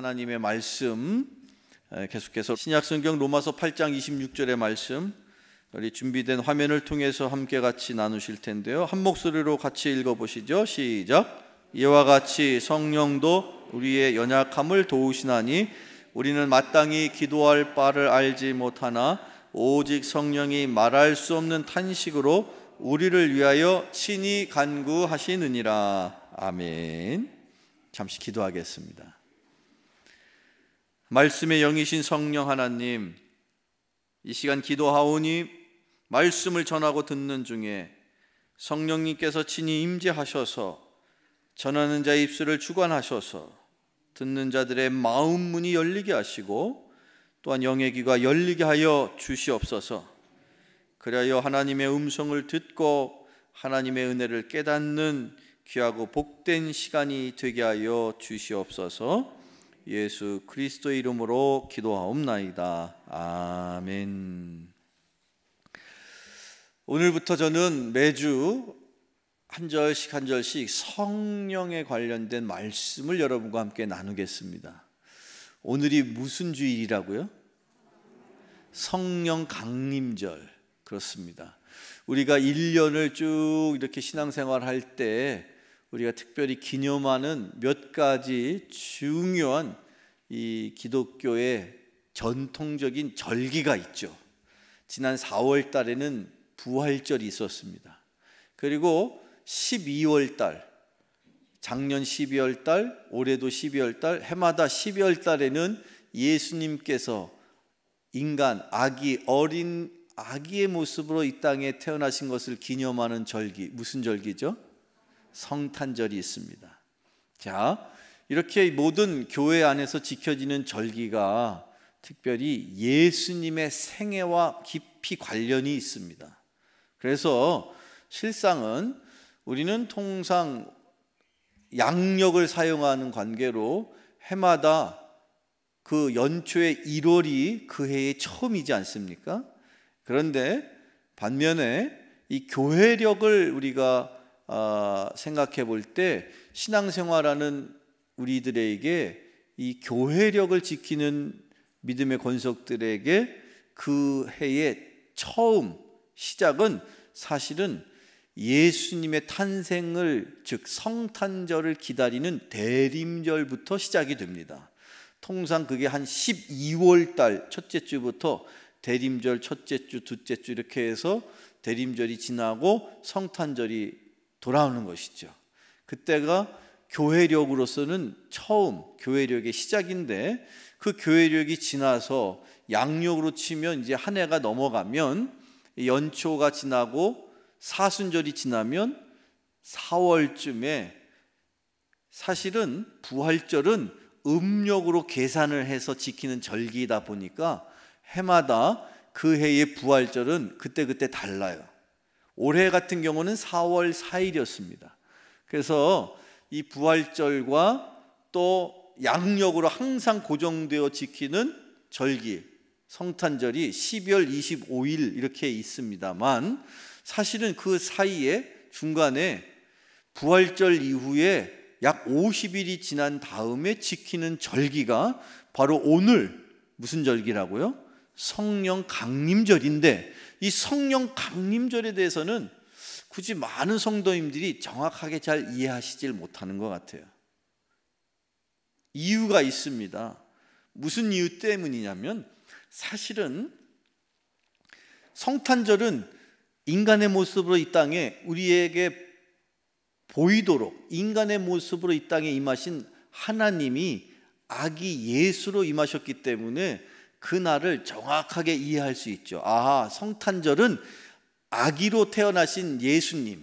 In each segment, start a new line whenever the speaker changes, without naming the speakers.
하나님의 말씀, 계속해서 신약성경 로마서 8장 26절의 말씀, 우리 준비된 화면을 통해서 함께 같이 나누실 텐데요, 한 목소리로 같이 읽어보시죠. 시작. 이와 같이 성령도 우리의 연약함을 도우시나니 우리는 마땅히 기도할 바를 알지 못하나 오직 성령이 말할 수 없는 탄식으로 우리를 위하여 친히 간구하시느니라. 아멘. 잠시 기도하겠습니다. 말씀의 영이신 성령 하나님, 이 시간 기도하오니 말씀을 전하고 듣는 중에 성령님께서 친히 임재하셔서 전하는 자의 입술을 주관하셔서 듣는 자들의 마음 문이 열리게 하시고 또한 영의 귀가 열리게 하여 주시옵소서. 그리하여 하나님의 음성을 듣고 하나님의 은혜를 깨닫는 귀하고 복된 시간이 되게 하여 주시옵소서. 예수 그리스도의 이름으로 기도하옵나이다. 아멘. 오늘부터 저는 매주 한 절씩 한 절씩 성령에 관련된 말씀을 여러분과 함께 나누겠습니다. 오늘이 무슨 주일이라고요? 성령 강림절. 그렇습니다. 우리가 1년을 쭉 이렇게 신앙생활 할 때 우리가 특별히 기념하는 몇 가지 중요한 이 기독교의 전통적인 절기가 있죠. 지난 4월 달에는 부활절이 있었습니다. 그리고 12월 달, 작년 12월 달, 올해도 12월 달, 해마다 12월 달에는 예수님께서 인간, 아기의 모습으로 이 땅에 태어나신 것을 기념하는 절기, 무슨 절기죠? 성탄절이 있습니다. 자, 이렇게 모든 교회 안에서 지켜지는 절기가 특별히 예수님의 생애와 깊이 관련이 있습니다. 그래서 실상은 우리는 통상 양력을 사용하는 관계로 해마다 그 연초의 1월이 그 해의 처음이지 않습니까? 그런데 반면에 이 교회력을 우리가 생각해 볼 때 신앙생활하는 우리들에게 이 교회력을 지키는 믿음의 권속들에게 그 해의 처음 시작은 사실은 예수님의 탄생을, 즉 성탄절을 기다리는 대림절부터 시작이 됩니다. 통상 그게 한 12월 달 첫째 주부터 대림절 첫째 주, 둘째 주 이렇게 해서 대림절이 지나고 성탄절이 돌아오는 것이죠. 그때가 교회력으로서는 처음 교회력의 시작인데, 그 교회력이 지나서 양력으로 치면 이제 한 해가 넘어가면 연초가 지나고 사순절이 지나면 4월쯤에, 사실은 부활절은 음력으로 계산을 해서 지키는 절기이다 보니까 해마다 그 해의 부활절은 그때그때 달라요. 올해 같은 경우는 4월 4일이었습니다. 그래서 이 부활절과 또 양력으로 항상 고정되어 지키는 절기, 성탄절이 12월 25일 이렇게 있습니다만, 사실은 그 사이에 중간에 부활절 이후에 약 50일이 지난 다음에 지키는 절기가 바로 오늘 무슨 절기라고요? 성령 강림절인데, 이 성령 강림절에 대해서는 굳이 많은 성도님들이 정확하게 잘 이해하시질 못하는 것 같아요. 이유가 있습니다. 무슨 이유 때문이냐면, 사실은 성탄절은 인간의 모습으로 이 땅에 우리에게 보이도록 인간의 모습으로 이 땅에 임하신 하나님이 아기 예수로 임하셨기 때문에 그날을 정확하게 이해할 수 있죠. 아, 성탄절은 아기로 태어나신 예수님,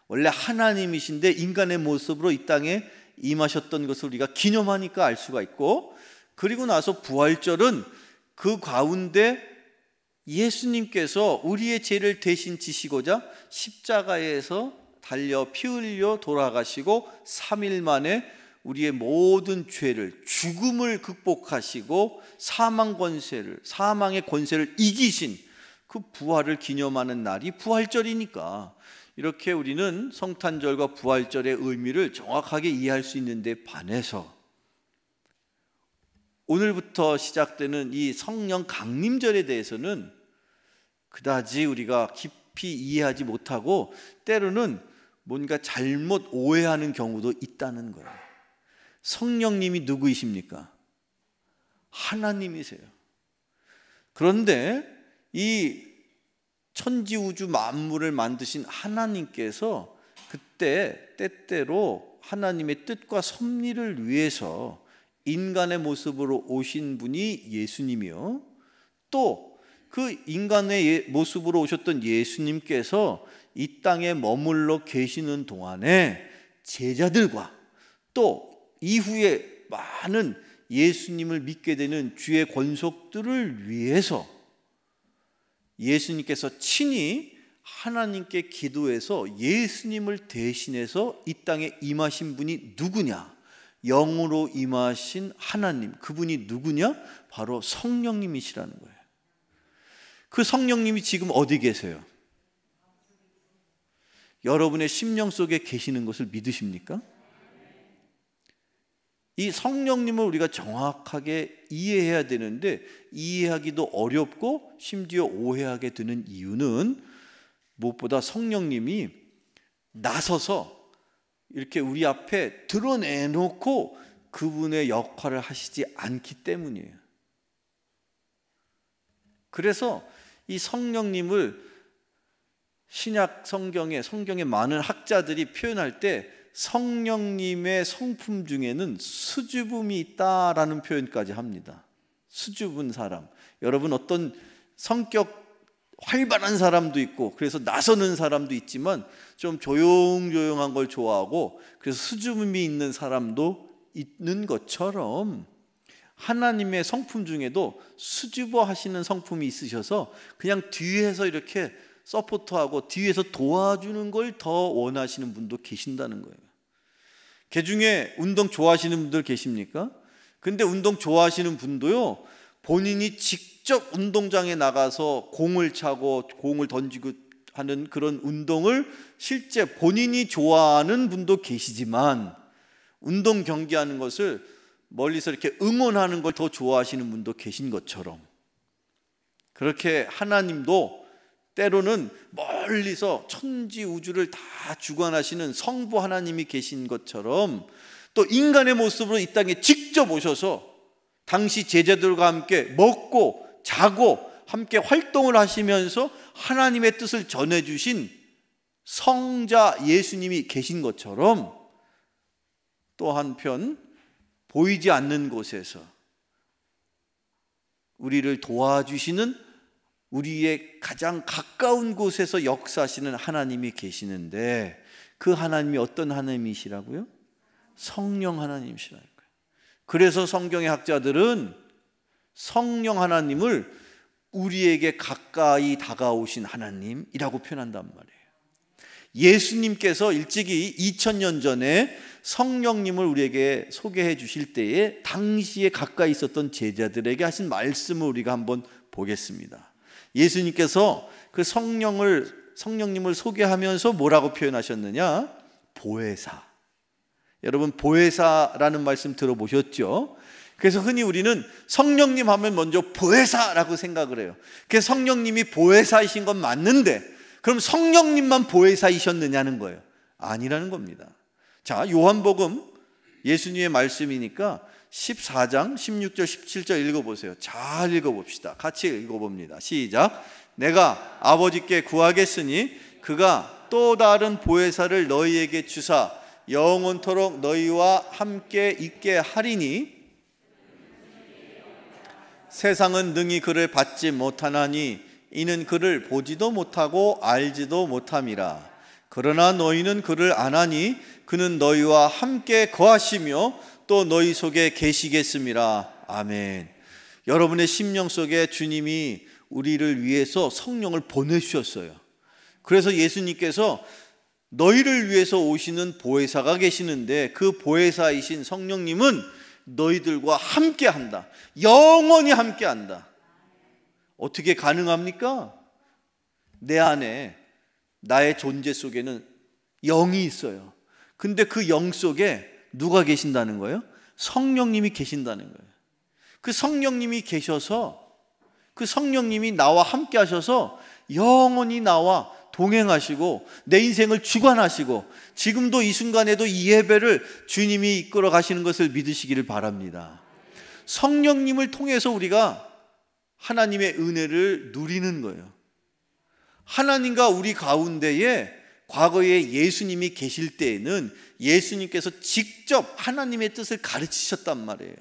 원래 하나님이신데 인간의 모습으로 이 땅에 임하셨던 것을 우리가 기념하니까 알 수가 있고, 그리고 나서 부활절은 그 가운데 예수님께서 우리의 죄를 대신 지시고자 십자가에서 달려 피 흘려 돌아가시고 3일 만에 우리의 모든 죄를, 죽음을 극복하시고 사망의 권세를 이기신 그 부활을 기념하는 날이 부활절이니까, 이렇게 우리는 성탄절과 부활절의 의미를 정확하게 이해할 수 있는데 반해서 오늘부터 시작되는 이 성령 강림절에 대해서는 그다지 우리가 깊이 이해하지 못하고 때로는 뭔가 잘못 오해하는 경우도 있다는 거예요. 성령님이 누구이십니까? 하나님이세요. 그런데 이 천지우주 만물을 만드신 하나님께서 그때 때때로 하나님의 뜻과 섭리를 위해서 인간의 모습으로 오신 분이 예수님이요, 또 그 인간의 모습으로 오셨던 예수님께서 이 땅에 머물러 계시는 동안에 제자들과 또 이후에 많은 예수님을 믿게 되는 주의 권속들을 위해서 예수님께서 친히 하나님께 기도해서 예수님을 대신해서 이 땅에 임하신 분이 누구냐? 영으로 임하신 하나님, 그분이 누구냐? 바로 성령님이시라는 거예요. 그 성령님이 지금 어디 계세요? 여러분의 심령 속에 계시는 것을 믿으십니까? 이 성령님을 우리가 정확하게 이해해야 되는데 이해하기도 어렵고 심지어 오해하게 되는 이유는 무엇보다 성령님이 나서서 이렇게 우리 앞에 드러내놓고 그분의 역할을 하시지 않기 때문이에요. 그래서 이 성령님을 신약 성경의 많은 학자들이 표현할 때 성령님의 성품 중에는 수줍음이 있다라는 표현까지 합니다. 수줍은 사람. 여러분, 어떤 성격 활발한 사람도 있고 그래서 나서는 사람도 있지만 좀 조용조용한 걸 좋아하고 그래서 수줍음이 있는 사람도 있는 것처럼 하나님의 성품 중에도 수줍어 하시는 성품이 있으셔서 그냥 뒤에서 이렇게 서포트하고 뒤에서 도와주는 걸 더 원하시는 분도 계신다는 거예요. 그 중에 운동 좋아하시는 분들 계십니까? 근데 운동 좋아하시는 분도요, 본인이 직접 운동장에 나가서 공을 차고 공을 던지고 하는 그런 운동을 실제 본인이 좋아하는 분도 계시지만 운동 경기하는 것을 멀리서 이렇게 응원하는 걸 더 좋아하시는 분도 계신 것처럼 그렇게 하나님도 때로는 멀리서 천지 우주를 다 주관하시는 성부 하나님이 계신 것처럼 또 인간의 모습으로 이 땅에 직접 오셔서 당시 제자들과 함께 먹고 자고 함께 활동을 하시면서 하나님의 뜻을 전해주신 성자 예수님이 계신 것처럼 또 한편 보이지 않는 곳에서 우리를 도와주시는 우리의 가장 가까운 곳에서 역사하시는 하나님이 계시는데 그 하나님이 어떤 하나님이시라고요? 성령 하나님이시라는 거예요. 그래서 성경의 학자들은 성령 하나님을 우리에게 가까이 다가오신 하나님이라고 표현한단 말이에요. 예수님께서 일찍이 2000년 전에 성령님을 우리에게 소개해 주실 때에 당시에 가까이 있었던 제자들에게 하신 말씀을 우리가 한번 보겠습니다. 예수님께서 그 성령님을 소개하면서 뭐라고 표현하셨느냐? 보혜사. 여러분, 보혜사라는 말씀 들어보셨죠? 그래서 흔히 우리는 성령님 하면 먼저 보혜사라고 생각을 해요. 그래서 성령님이 보혜사이신 건 맞는데 그럼 성령님만 보혜사이셨느냐는 거예요. 아니라는 겁니다. 자, 요한복음 예수님의 말씀이니까 14장 16절 17절 읽어보세요. 잘 읽어봅시다. 같이 읽어봅니다. 시작. 내가 아버지께 구하겠으니 그가 또 다른 보혜사를 너희에게 주사 영원토록 너희와 함께 있게 하리니 세상은 능히 그를 받지 못하나니 이는 그를 보지도 못하고 알지도 못함이라. 그러나 너희는 그를 아나니 그는 너희와 함께 거하시며 또 너희 속에 계시겠음이라. 아멘. 여러분의 심령 속에 주님이 우리를 위해서 성령을 보내주셨어요. 그래서 예수님께서 너희를 위해서 오시는 보혜사가 계시는데 그 보혜사이신 성령님은 너희들과 함께 한다. 영원히 함께 한다. 어떻게 가능합니까? 내 안에 나의 존재 속에는 영이 있어요. 근데 그 영 속에 누가 계신다는 거예요? 성령님이 계신다는 거예요. 그 성령님이 계셔서, 그 성령님이 나와 함께 하셔서 영원히 나와 동행하시고 내 인생을 주관하시고 지금도 이 순간에도 이 예배를 주님이 이끌어 가시는 것을 믿으시기를 바랍니다. 성령님을 통해서 우리가 하나님의 은혜를 누리는 거예요. 하나님과 우리 가운데에 과거에 예수님이 계실 때에는 예수님께서 직접 하나님의 뜻을 가르치셨단 말이에요.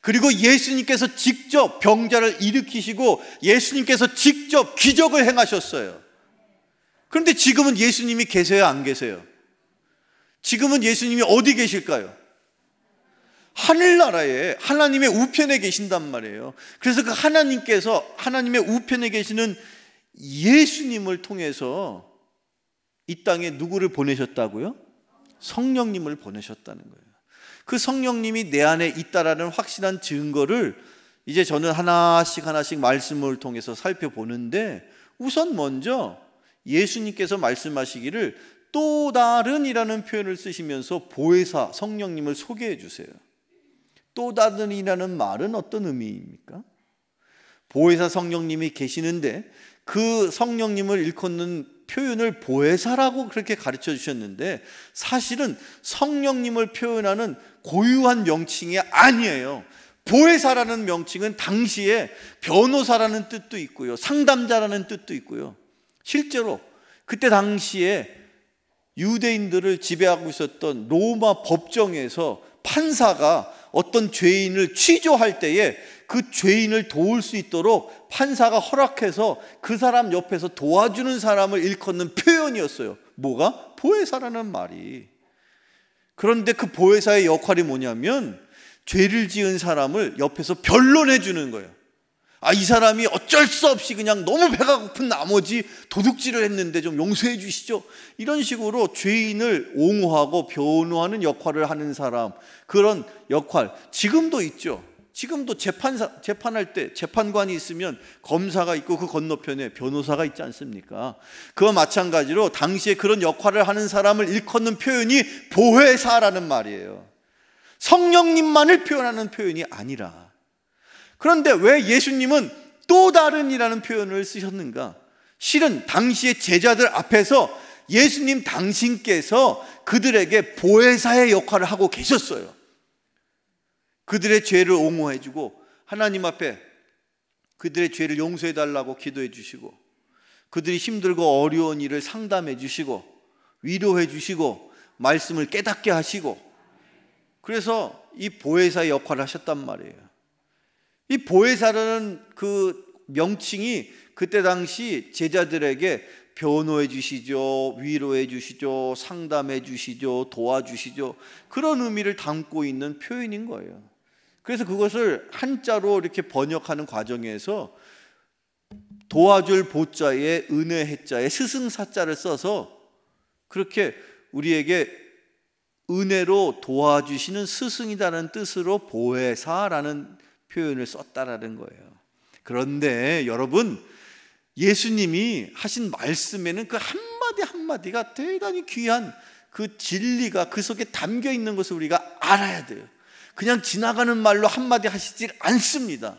그리고 예수님께서 직접 병자를 일으키시고 예수님께서 직접 기적을 행하셨어요. 그런데 지금은 예수님이 계세요, 안 계세요? 지금은 예수님이 어디 계실까요? 하늘나라에 하나님의 우편에 계신단 말이에요. 그래서 그 하나님께서 하나님의 우편에 계시는 예수님을 통해서 이 땅에 누구를 보내셨다고요? 성령님을 보내셨다는 거예요. 그 성령님이 내 안에 있다라는 확실한 증거를 이제 저는 하나씩 말씀을 통해서 살펴보는데, 우선 먼저 예수님께서 말씀하시기를 또 다른이라는 표현을 쓰시면서 보혜사 성령님을 소개해 주세요. 또 다른이라는 말은 어떤 의미입니까? 보혜사 성령님이 계시는데 그 성령님을 일컫는 표현을 보혜사라고 그렇게 가르쳐 주셨는데, 사실은 성령님을 표현하는 고유한 명칭이 아니에요. 보혜사라는 명칭은 당시에 변호사라는 뜻도 있고요, 상담자라는 뜻도 있고요. 실제로 그때 당시에 유대인들을 지배하고 있었던 로마 법정에서 판사가 어떤 죄인을 취조할 때에 그 죄인을 도울 수 있도록 판사가 허락해서 그 사람 옆에서 도와주는 사람을 일컫는 표현이었어요. 뭐가? 보혜사라는 말이. 그런데 그 보혜사의 역할이 뭐냐면 죄를 지은 사람을 옆에서 변론해 주는 거예요. 이 사람이 어쩔 수 없이 그냥 너무 배가 고픈 나머지 도둑질을 했는데 좀 용서해 주시죠. 이런 식으로 죄인을 옹호하고 변호하는 역할을 하는 사람, 그런 역할 지금도 있죠. 지금도 재판할 때 재판관이 있으면 검사가 있고 그 건너편에 변호사가 있지 않습니까? 그와 마찬가지로 당시에 그런 역할을 하는 사람을 일컫는 표현이 보혜사라는 말이에요. 성령님만을 표현하는 표현이 아니라. 그런데 왜 예수님은 또 다른이라는 표현을 쓰셨는가? 실은 당시의 제자들 앞에서 예수님 당신께서 그들에게 보혜사의 역할을 하고 계셨어요. 그들의 죄를 옹호해주고 하나님 앞에 그들의 죄를 용서해 달라고 기도해 주시고, 그들이 힘들고 어려운 일을 상담해 주시고 위로해 주시고 말씀을 깨닫게 하시고, 그래서 이 보혜사의 역할을 하셨단 말이에요. 이 보혜사라는 그 명칭이 그때 당시 제자들에게 변호해 주시죠, 위로해 주시죠, 상담해 주시죠, 도와주시죠, 그런 의미를 담고 있는 표현인 거예요. 그래서 그것을 한자로 이렇게 번역하는 과정에서 도와줄 보자에 은혜 해자에 스승사자를 써서 그렇게 우리에게 은혜로 도와주시는 스승이라는 뜻으로 보혜사라는 표현을 썼다라는 거예요. 그런데 여러분, 예수님이 하신 말씀에는 그 한마디 한마디가 대단히 귀한 그 진리가 그 속에 담겨 있는 것을 우리가 알아야 돼요. 그냥 지나가는 말로 한마디 하시질 않습니다.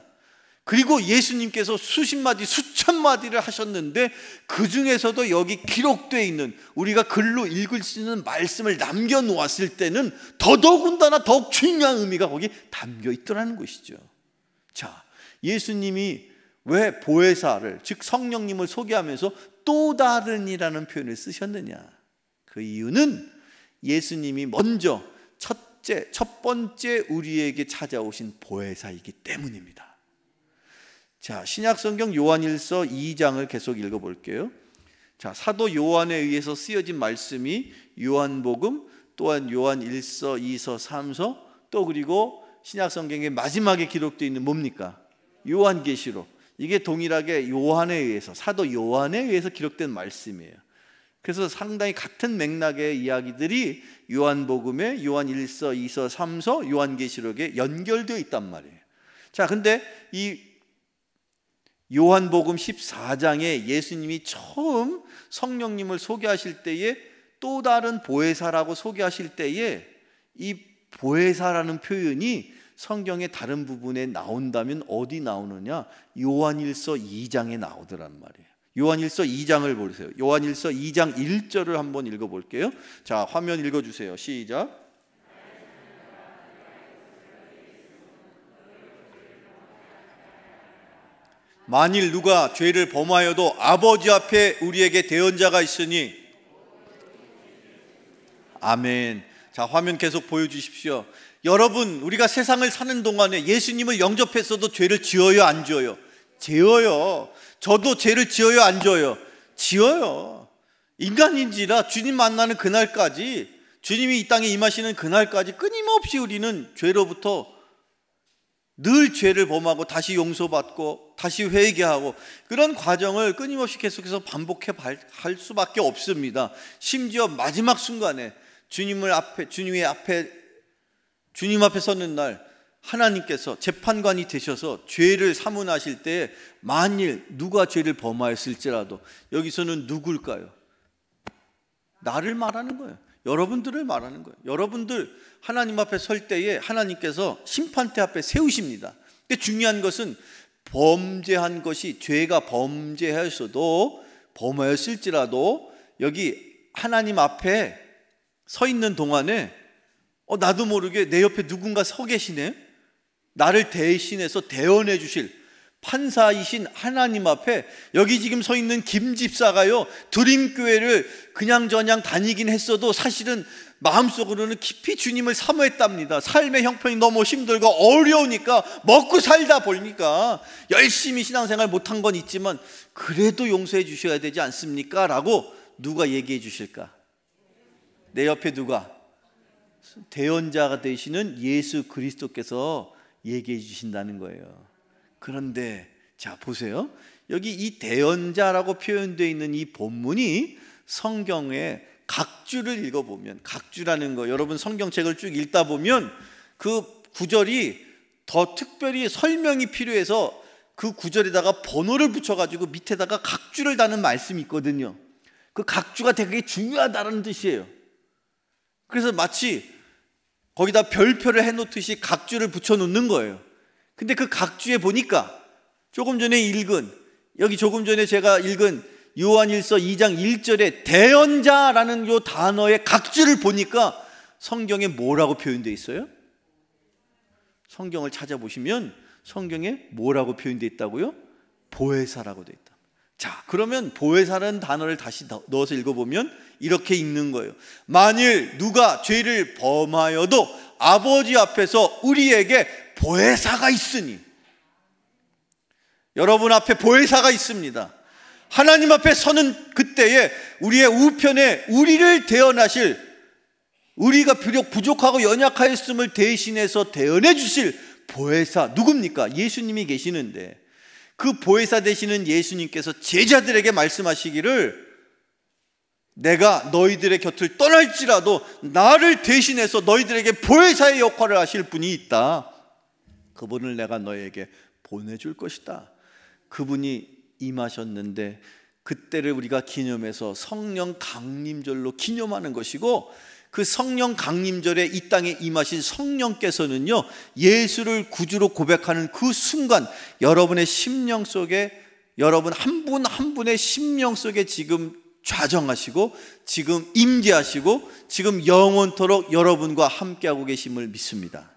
그리고 예수님께서 수십 마디 수천 마디를 하셨는데 그 중에서도 여기 기록되어 있는 우리가 글로 읽을 수 있는 말씀을 남겨놓았을 때는 더더군다나 더욱 중요한 의미가 거기 담겨 있더라는 것이죠. 자, 예수님이 왜 보혜사를, 즉 성령님을 소개하면서 또 다른이라는 표현을 쓰셨느냐? 그 이유는 예수님이 먼저 첫 번째 우리에게 찾아오신 보혜사이기 때문입니다. 자, 신약성경 요한일서 2장을 계속 읽어볼게요. 자, 사도 요한에 의해서 쓰여진 말씀이 요한복음, 또한 요한일서, 2서, 3서, 또 그리고 신약성경의 마지막에 기록되어 있는 뭡니까? 요한계시록. 이게 동일하게 요한에 의해서, 사도 요한에 의해서 기록된 말씀이에요. 그래서 상당히 같은 맥락의 이야기들이 요한복음에 요한일서, 2서, 3서, 요한계시록에 연결되어 있단 말이에요. 자, 근데 이 요한복음 14장에 예수님이 처음 성령님을 소개하실 때에 또 다른 보혜사라고 소개하실 때에 이 보혜사라는 표현이 성경의 다른 부분에 나온다면 어디 나오느냐? 요한일서 2장에 나오더란 말이에요. 요한일서 2장을 보세요. 요한일서 2장 1절을 한번 읽어볼게요. 자, 화면 읽어주세요. 시작. 만일 누가 죄를 범하여도 아버지 앞에 우리에게 대언자가 있으니. 아멘. 자, 화면 계속 보여주십시오. 여러분, 우리가 세상을 사는 동안에 예수님을 영접했어도 죄를 지어요, 안 지어요? 지어요. 저도 죄를 지어요, 안 지어요? 지어요. 인간인지라 주님 만나는 그날까지, 주님이 이 땅에 임하시는 그날까지 끊임없이 우리는 죄로부터 늘 죄를 범하고 다시 용서받고 다시 회개하고, 그런 과정을 끊임없이 계속해서 반복해 갈 수밖에 없습니다. 심지어 마지막 순간에 주님 앞에 서는 날 하나님께서 재판관이 되셔서 죄를 사문하실 때 만일 누가 죄를 범하였을지라도, 여기서는 누굴까요? 나를 말하는 거예요. 여러분들을 말하는 거예요. 여러분들 하나님 앞에 설 때에 하나님께서 심판대 앞에 세우십니다. 근데 중요한 것은 범죄한 것이, 죄가 범하였을지라도 여기 하나님 앞에 서 있는 동안에 나도 모르게 내 옆에 누군가 서 계시네. 나를 대신해서 대언해 주실 판사이신 하나님 앞에, 여기 지금 서 있는 김 집사가요, 드림교회를 그냥저냥 다니긴 했어도 사실은 마음속으로는 깊이 주님을 사모했답니다. 삶의 형편이 너무 힘들고 어려우니까, 먹고 살다 보니까 열심히 신앙생활 못한 건 있지만 그래도 용서해 주셔야 되지 않습니까? 라고 누가 얘기해 주실까? 내 옆에 누가? 대언자가 되시는 예수 그리스도께서 얘기해 주신다는 거예요. 그런데 자, 보세요. 여기 이 대언자라고 표현되어 있는 이 본문이 성경의 각주를 읽어보면, 각주라는 거, 여러분 성경책을 쭉 읽다 보면 그 구절이 더 특별히 설명이 필요해서 그 구절에다가 번호를 붙여가지고 밑에다가 각주를 다는 말씀이 있거든요. 그 각주가 되게 중요하다는 뜻이에요. 그래서 마치 거기다 별표를 해놓듯이 각주를 붙여놓는 거예요. 근데 그 각주에 보니까 조금 전에 제가 읽은 요한일서 2장 1절에 대언자라는 요 단어의 각주를 보니까 성경에 뭐라고 표현되어 있어요? 성경을 찾아보시면 성경에 뭐라고 표현되어 있다고요? 보혜사라고 되어 있다. 자, 그러면 보혜사라는 단어를 다시 넣어서 읽어보면 이렇게 읽는 거예요. 만일 누가 죄를 범하여도 아버지 앞에서 우리에게 보혜사가 있으니. 여러분 앞에 보혜사가 있습니다. 하나님 앞에 서는 그때에 우리의 우편에 우리를 대언하실, 우리가 비록 부족하고 연약하였음을 대신해서 대언해 주실 보혜사, 누굽니까? 예수님이 계시는데, 그 보혜사 되시는 예수님께서 제자들에게 말씀하시기를, 내가 너희들의 곁을 떠날지라도 나를 대신해서 너희들에게 보혜사의 역할을 하실 분이 있다. 그분을 내가 너에게 보내줄 것이다. 그분이 임하셨는데, 그때를 우리가 기념해서 성령 강림절로 기념하는 것이고, 그 성령 강림절에 이 땅에 임하신 성령께서는요, 예수를 구주로 고백하는 그 순간 여러분의 심령 속에, 여러분 한 분 한 분의 심령 속에 지금 좌정하시고, 지금 임재하시고, 지금 영원토록 여러분과 함께하고 계심을 믿습니다.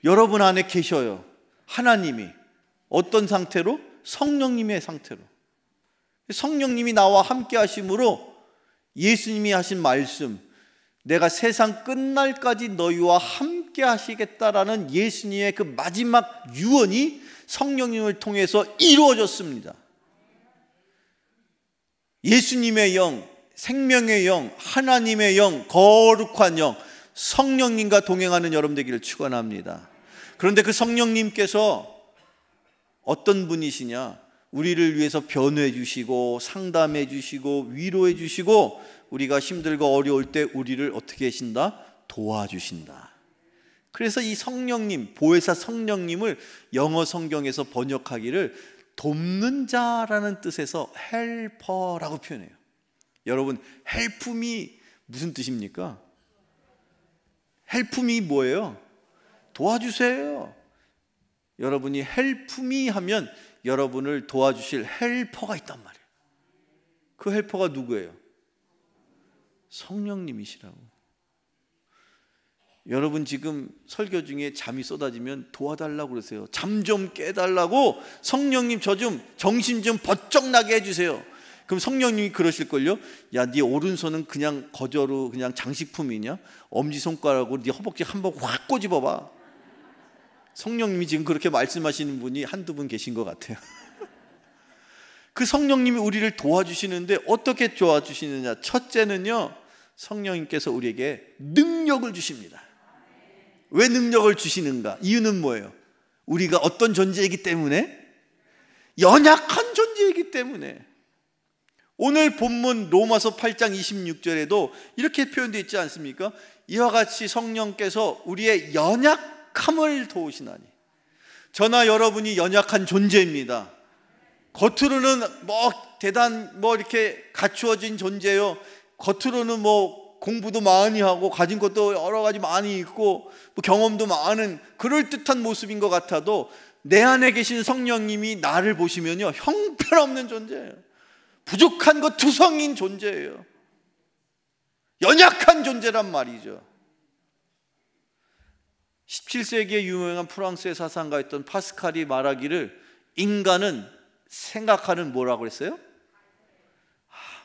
여러분 안에 계셔요. 하나님이 어떤 상태로? 성령님의 상태로. 성령님이 나와 함께 하심으로 예수님이 하신 말씀, 내가 세상 끝날까지 너희와 함께 하시겠다라는 예수님의 그 마지막 유언이 성령님을 통해서 이루어졌습니다. 예수님의 영, 생명의 영, 하나님의 영, 거룩한 영, 성령님과 동행하는 여러분 되기를 축원합니다. 그런데 그 성령님께서 어떤 분이시냐? 우리를 위해서 변호해 주시고 상담해 주시고 위로해 주시고, 우리가 힘들고 어려울 때 우리를 어떻게 하신다? 도와주신다. 그래서 이 성령님, 보혜사 성령님을 영어 성경에서 번역하기를 돕는 자라는 뜻에서 헬퍼라고 표현해요. 여러분, 헬프미 무슨 뜻입니까? 헬프미 뭐예요? 도와주세요. 여러분이 help me 하면 여러분을 도와주실 헬퍼가 있단 말이에요. 그 헬퍼가 누구예요? 성령님이시라고. 여러분 지금 설교 중에 잠이 쏟아지면 도와달라고 그러세요. 잠 좀 깨달라고, 성령님 저 좀 정신 좀 번쩍 나게 해주세요. 그럼 성령님이 그러실걸요. 야, 네 오른손은 그냥 거저로 그냥 장식품이냐? 엄지손가락으로 네 허벅지 한번 확 꼬집어봐. 성령님이 지금 그렇게 말씀하시는 분이 한두 분 계신 것 같아요. 그 성령님이 우리를 도와주시는데 어떻게 도와주시느냐? 첫째는요, 성령님께서 우리에게 능력을 주십니다. 왜 능력을 주시는가? 이유는 뭐예요? 우리가 어떤 존재이기 때문에? 연약한 존재이기 때문에. 오늘 본문 로마서 8장 26절에도 이렇게 표현되어 있지 않습니까? 이와 같이 성령께서 우리의 연약함을 도우시나니. 저나 여러분이 연약한 존재입니다. 겉으로는 이렇게 갖추어진 존재요. 겉으로는 공부도 많이 하고 가진 것도 여러 가지 많이 있고 경험도 많은 그럴듯한 모습인 것 같아도 내 안에 계신 성령님이 나를 보시면요, 형편없는 존재예요. 부족한 것 투성인 존재예요. 연약한 존재란 말이죠. 17세기에 유명한 프랑스의 사상가였던 파스칼이 말하기를, 인간은 생각하는 뭐라고 했어요?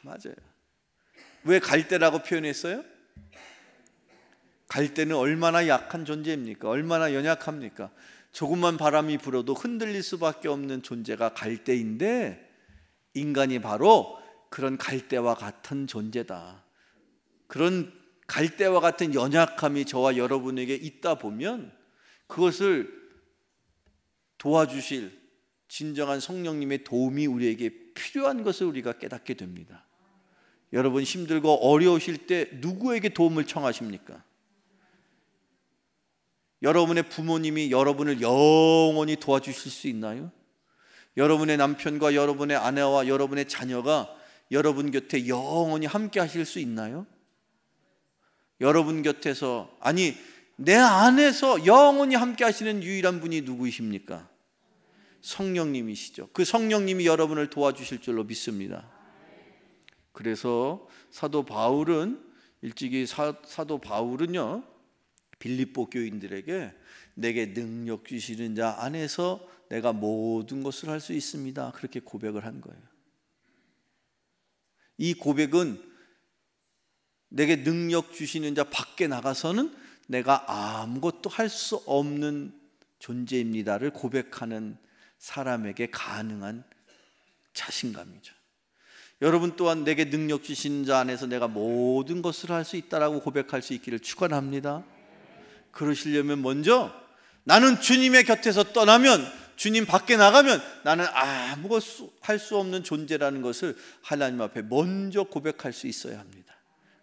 맞아요. 왜 갈대라고 표현했어요? 갈대는 얼마나 약한 존재입니까? 얼마나 연약합니까? 조금만 바람이 불어도 흔들릴 수밖에 없는 존재가 갈대인데, 인간이 바로 그런 갈대와 같은 존재다. 그런 갈대와 같은 연약함이 저와 여러분에게 있다 보면 그것을 도와주실 진정한 성령님의 도움이 우리에게 필요한 것을 우리가 깨닫게 됩니다. 여러분 힘들고 어려우실 때 누구에게 도움을 청하십니까? 여러분의 부모님이 여러분을 영원히 도와주실 수 있나요? 여러분의 남편과 여러분의 아내와 여러분의 자녀가 여러분 곁에 영원히 함께 하실 수 있나요? 여러분 곁에서, 아니 내 안에서 영원히 함께 하시는 유일한 분이 누구이십니까? 성령님이시죠. 그 성령님이 여러분을 도와주실 줄로 믿습니다. 그래서 사도 바울은요, 빌립보 교인들에게 내게 능력 주시는 자 안에서 내가 모든 것을 할 수 있습니다, 그렇게 고백을 한 거예요. 이 고백은 내게 능력 주시는 자 밖에 나가서는 내가 아무것도 할 수 없는 존재입니다를 고백하는 사람에게 가능한 자신감이죠. 여러분 또한 내게 능력 주시는 자 안에서 내가 모든 것을 할 수 있다라고 고백할 수 있기를 축원합니다. 그러시려면 먼저 나는 주님의 곁에서 떠나면, 주님 밖에 나가면 나는 아무것도 할 수 없는 존재라는 것을 하나님 앞에 먼저 고백할 수 있어야 합니다.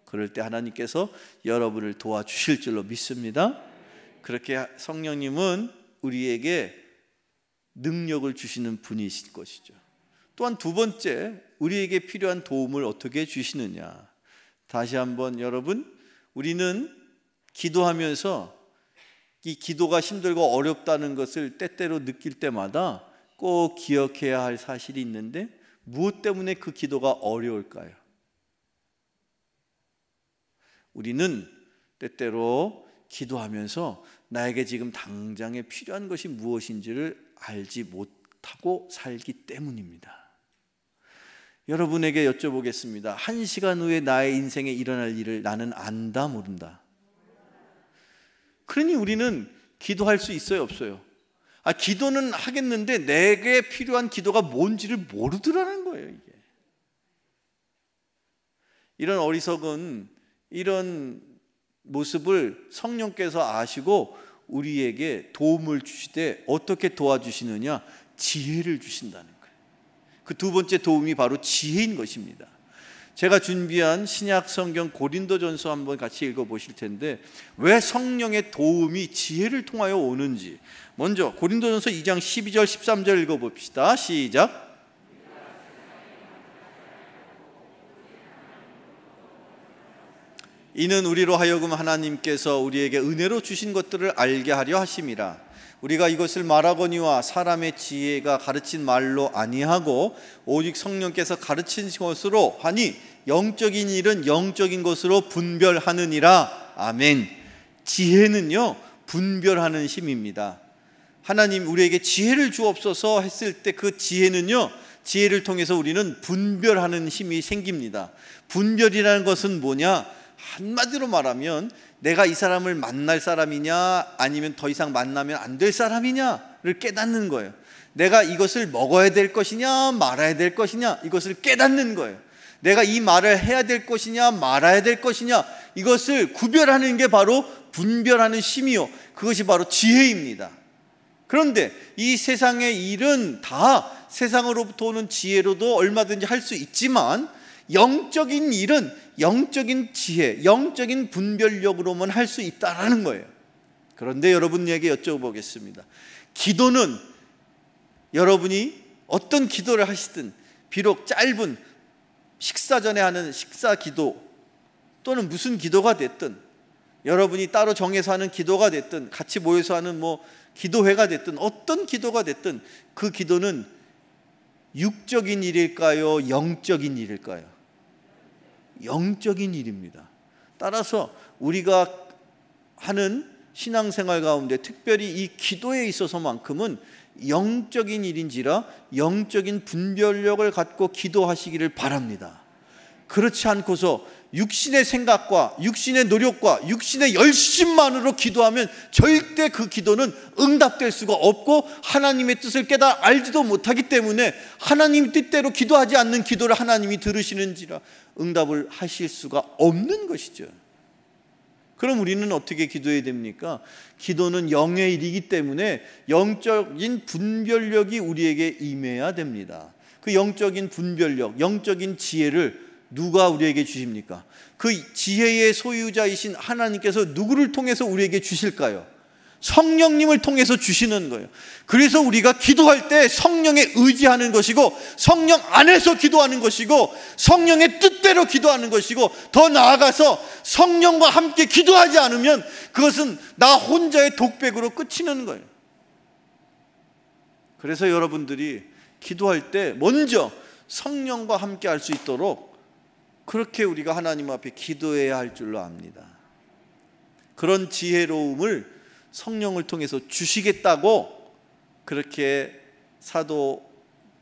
그럴 때 하나님께서 여러분을 도와주실 줄로 믿습니다. 그렇게 성령님은 우리에게 능력을 주시는 분이신 것이죠. 또한 두 번째, 우리에게 필요한 도움을 어떻게 주시느냐. 다시 한번 여러분, 우리는 기도하면서 이 기도가 힘들고 어렵다는 것을 때때로 느낄 때마다 꼭 기억해야 할 사실이 있는데, 무엇 때문에 그 기도가 어려울까요? 우리는 때때로 기도하면서 나에게 지금 당장에 필요한 것이 무엇인지를 알지 못하고 살기 때문입니다. 여러분에게 여쭤보겠습니다. 1시간 후에 나의 인생에 일어날 일을 나는 안다, 모른다? 그러니 우리는 기도할 수 있어요, 없어요? 기도는 하겠는데 내게 필요한 기도가 뭔지를 모르더라는 거예요. 이게. 이런 어리석은, 이런 모습을 성령께서 아시고 우리에게 도움을 주시되 어떻게 도와주시느냐? 지혜를 주신다는 거예요. 그 두 번째 도움이 바로 지혜인 것입니다. 제가 준비한 신약 성경 고린도전서 한번 같이 읽어보실 텐데, 왜 성령의 도움이 지혜를 통하여 오는지, 먼저 고린도전서 2장 12절 13절 읽어봅시다. 시작. 이는 우리로 하여금 하나님께서 우리에게 은혜로 주신 것들을 알게 하려 하심이라. 우리가 이것을 말하거니와 사람의 지혜가 가르친 말로 아니하고 오직 성령께서 가르친 것으로 하니 영적인 일은 영적인 것으로 분별하느니라. 아멘. 지혜는요, 분별하는 힘입니다. 하나님 우리에게 지혜를 주옵소서 했을 때 그 지혜는요, 지혜를 통해서 우리는 분별하는 힘이 생깁니다. 분별이라는 것은 뭐냐? 한마디로 말하면 내가 이 사람을 만날 사람이냐 아니면 더 이상 만나면 안 될 사람이냐를 깨닫는 거예요. 내가 이것을 먹어야 될 것이냐 말아야 될 것이냐 이것을 깨닫는 거예요. 내가 이 말을 해야 될 것이냐 말아야 될 것이냐 이것을 구별하는 게 바로 분별하는 힘이요, 그것이 바로 지혜입니다. 그런데 이 세상의 일은 다 세상으로부터 오는 지혜로도 얼마든지 할 수 있지만 영적인 일은 영적인 지혜, 영적인 분별력으로만 할 수 있다라는 거예요. 그런데 여러분에게 여쭤보겠습니다. 기도는 여러분이 어떤 기도를 하시든, 비록 짧은 식사 전에 하는 식사 기도 또는 무슨 기도가 됐든, 여러분이 따로 정해서 하는 기도가 됐든, 같이 모여서 하는 기도회가 됐든, 어떤 기도가 됐든 그 기도는 육적인 일일까요? 영적인 일일까요? 영적인 일입니다. 따라서 우리가 하는 신앙생활 가운데 특별히 이 기도에 있어서만큼은 영적인 일인지라 영적인 분별력을 갖고 기도하시기를 바랍니다. 그렇지 않고서 육신의 생각과 육신의 노력과 육신의 열심만으로 기도하면 절대 그 기도는 응답될 수가 없고 하나님의 뜻을 깨달아 알지도 못하기 때문에 하나님 뜻대로 기도하지 않는 기도를 하나님이 들으시는지라 응답을 하실 수가 없는 것이죠. 그럼 우리는 어떻게 기도해야 됩니까? 기도는 영의 일이기 때문에 영적인 분별력이 우리에게 임해야 됩니다. 그 영적인 분별력, 영적인 지혜를 누가 우리에게 주십니까? 그 지혜의 소유자이신 하나님께서 누구를 통해서 우리에게 주실까요? 성령님을 통해서 주시는 거예요. 그래서 우리가 기도할 때 성령에 의지하는 것이고 성령 안에서 기도하는 것이고 성령의 뜻대로 기도하는 것이고 더 나아가서 성령과 함께 기도하지 않으면 그것은 나 혼자의 독백으로 끝이는 거예요. 그래서 여러분들이 기도할 때 먼저 성령과 함께 할 수 있도록 그렇게 우리가 하나님 앞에 기도해야 할 줄로 압니다. 그런 지혜로움을 성령을 통해서 주시겠다고 그렇게 사도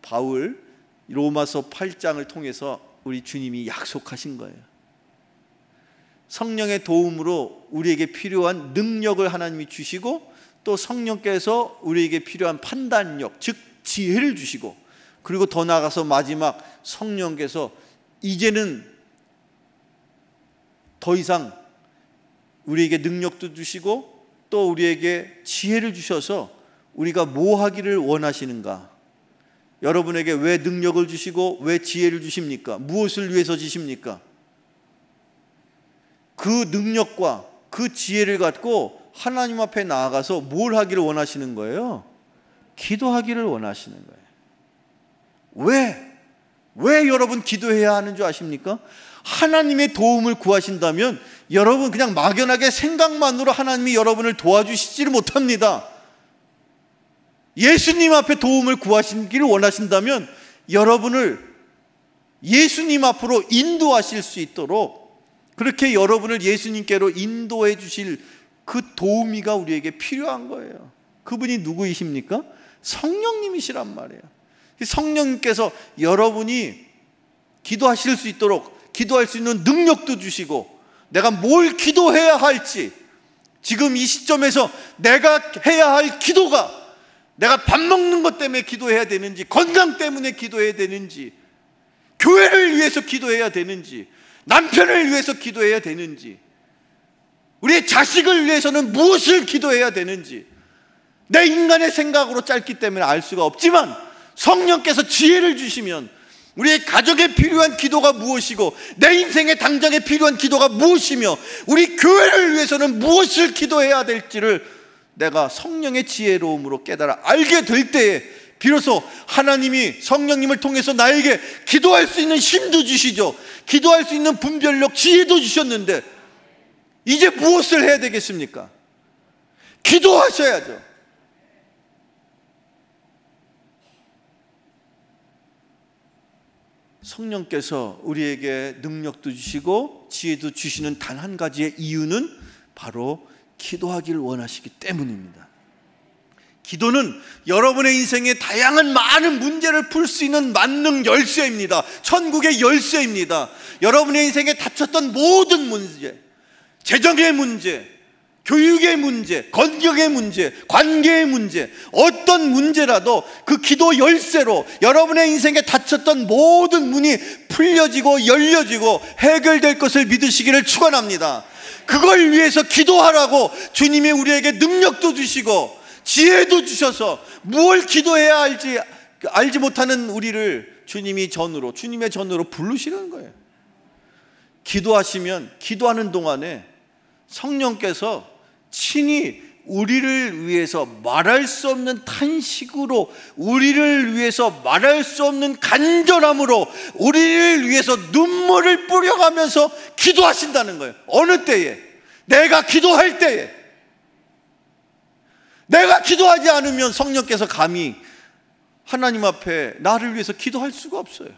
바울 로마서 8장을 통해서 우리 주님이 약속하신 거예요. 성령의 도움으로 우리에게 필요한 능력을 하나님이 주시고 또 성령께서 우리에게 필요한 판단력, 즉 지혜를 주시고 그리고 더 나아가서 마지막 성령께서 이제는 더 이상 우리에게 능력도 주시고 또 우리에게 지혜를 주셔서 우리가 뭐 하기를 원하시는가? 여러분에게 왜 능력을 주시고 왜 지혜를 주십니까? 무엇을 위해서 주십니까? 그 능력과 그 지혜를 갖고 하나님 앞에 나아가서 뭘 하기를 원하시는 거예요? 기도하기를 원하시는 거예요. 왜 여러분 기도해야 하는 줄 아십니까? 하나님의 도움을 구하신다면 여러분 그냥 막연하게 생각만으로 하나님이 여러분을 도와주시지를 못합니다. 예수님 앞에 도움을 구하시기를 원하신다면 여러분을 예수님 앞으로 인도하실 수 있도록 그렇게 여러분을 예수님께로 인도해 주실 그 도우미가 우리에게 필요한 거예요. 그분이 누구이십니까? 성령님이시란 말이에요. 성령님께서 여러분이 기도하실 수 있도록 기도할 수 있는 능력도 주시고 내가 뭘 기도해야 할지 지금 이 시점에서 내가 해야 할 기도가 내가 밥 먹는 것 때문에 기도해야 되는지 건강 때문에 기도해야 되는지 교회를 위해서 기도해야 되는지 남편을 위해서 기도해야 되는지 우리의 자식을 위해서는 무엇을 기도해야 되는지 내 인간의 생각으로 짧기 때문에 알 수가 없지만 성령께서 지혜를 주시면 우리의 가족에 필요한 기도가 무엇이고 내 인생에 당장에 필요한 기도가 무엇이며 우리 교회를 위해서는 무엇을 기도해야 될지를 내가 성령의 지혜로움으로 깨달아 알게 될 때에 비로소 하나님이 성령님을 통해서 나에게 기도할 수 있는 힘도 주시죠. 기도할 수 있는 분별력, 지혜도 주셨는데 이제 무엇을 해야 되겠습니까? 기도하셔야죠. 성령께서 우리에게 능력도 주시고 지혜도 주시는 단 한 가지의 이유는 바로 기도하기를 원하시기 때문입니다. 기도는 여러분의 인생의 다양한 많은 문제를 풀 수 있는 만능 열쇠입니다. 천국의 열쇠입니다. 여러분의 인생에 닥쳤던 모든 문제, 재정의 문제, 교육의 문제, 건강의 문제, 관계의 문제, 어떤 문제라도 그 기도 열쇠로 여러분의 인생에 닫혔던 모든 문이 풀려지고 열려지고 해결될 것을 믿으시기를 축원합니다. 그걸 위해서 기도하라고 주님이 우리에게 능력도 주시고 지혜도 주셔서 무엇을 기도해야 알지 못하는 우리를 주님의 전으로 부르시는 거예요. 기도하시면 기도하는 동안에 성령께서 친히 우리를 위해서 말할 수 없는 탄식으로, 우리를 위해서 말할 수 없는 간절함으로, 우리를 위해서 눈물을 뿌려가면서 기도하신다는 거예요. 어느 때에? 내가 기도할 때에. 내가 기도하지 않으면 성령께서 감히 하나님 앞에 나를 위해서 기도할 수가 없어요.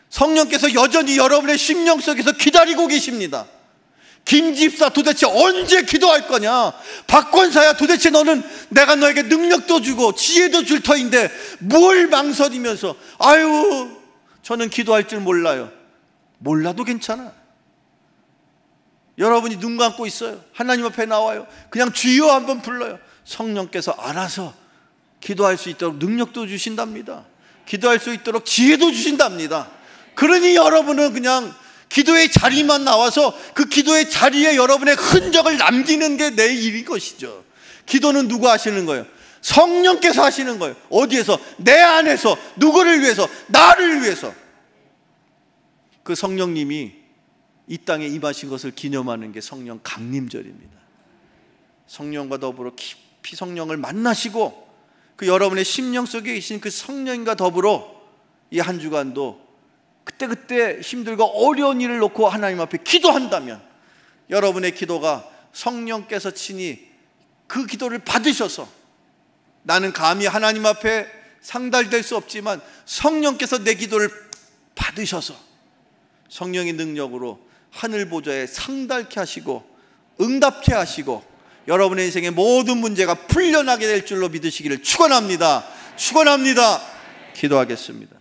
성령께서 여전히 여러분의 심령 속에서 기다리고 계십니다. 김 집사 도대체 언제 기도할 거냐? 박 권사야 도대체 너는 내가 너에게 능력도 주고 지혜도 줄 터인데 뭘 망설이면서 아유 저는 기도할 줄 몰라요. 몰라도 괜찮아. 여러분이 눈 감고 있어요. 하나님 앞에 나와요. 그냥 주여 한번 불러요. 성령께서 알아서 기도할 수 있도록 능력도 주신답니다. 기도할 수 있도록 지혜도 주신답니다. 그러니 여러분은 그냥 기도의 자리만 나와서 그 기도의 자리에 여러분의 흔적을 남기는 게 내 일인 것이죠. 기도는 누가 하시는 거예요? 성령께서 하시는 거예요. 어디에서? 내 안에서. 누구를 위해서? 나를 위해서. 그 성령님이 이 땅에 임하신 것을 기념하는 게 성령 강림절입니다. 성령과 더불어 깊이 성령을 만나시고 그 여러분의 심령 속에 계신 그 성령과 더불어 이 한 주간도 그때 힘들고 어려운 일을 놓고 하나님 앞에 기도한다면 여러분의 기도가 성령께서 친히 그 기도를 받으셔서, 나는 감히 하나님 앞에 상달될 수 없지만 성령께서 내 기도를 받으셔서 성령의 능력으로 하늘 보좌에 상달케 하시고 응답케 하시고 여러분의 인생의 모든 문제가 풀려나게 될 줄로 믿으시기를 축원합니다. 기도하겠습니다.